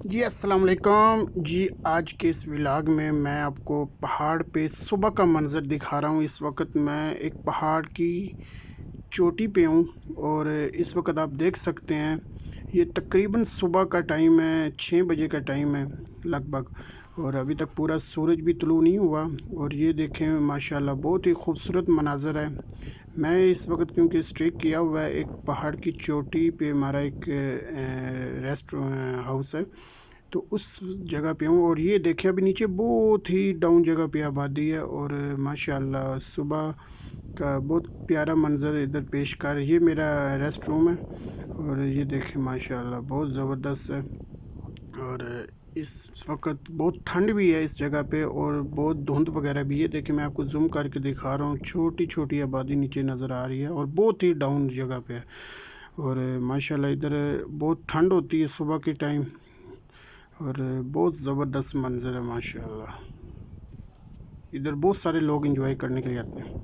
جی السلام علیکم جی، آج کے اس ولاگ میں آپ کو پہاڑ پہ صبح کا منظر دکھا رہا ہوں۔ اس وقت میں ایک پہاڑ کی چوٹی پہ ہوں اور اس وقت آپ دیکھ سکتے ہیں یہ تقریباً صبح کا ٹائم ہے، 6 بجے کا ٹائم ہے لگ بھگ، اور ابھی تک پورا سورج بھی طلوع نہیں ہوا۔ اور یہ دیکھیں ماشاءاللہ بہت ہی خوبصورت مناظر ہے۔ میں اس وقت کیونکہ اسٹے کیا ہوا ہے ایک پہاڑ کی چوٹی پہ، ہمارا ایک ریسٹ ہاؤس ہے، تو اس جگہ پہ ہوں۔ اور یہ دیکھیں ابھی نیچے بہت ہی ڈاؤن جگہ پہ آبادی ہے، اور ماشاءاللہ صبح کا بہت پیارا منظر ادھر پیش کر۔ یہ میرا ریسٹ روم ہے، اور یہ دیکھیں ماشاءاللہ بہت زبردست ہے۔ اور اس وقت بہت ٹھنڈ بھی ہے اس جگہ پہ، اور بہت دھند وغیرہ بھی ہے۔ دیکھیں میں آپ کو زوم کر کے دکھا رہا ہوں، چھوٹی چھوٹی آبادی نیچے نظر آ رہی ہے، اور بہت ہی ڈاؤن جگہ پہ ہے۔ اور ماشاءاللہ ادھر بہت ٹھنڈ ہوتی ہے صبح کے ٹائم، اور بہت زبردست منظر ہے ماشاءاللہ۔ ادھر بہت سارے لوگ انجوائے کرنے کے لیے آتے ہیں۔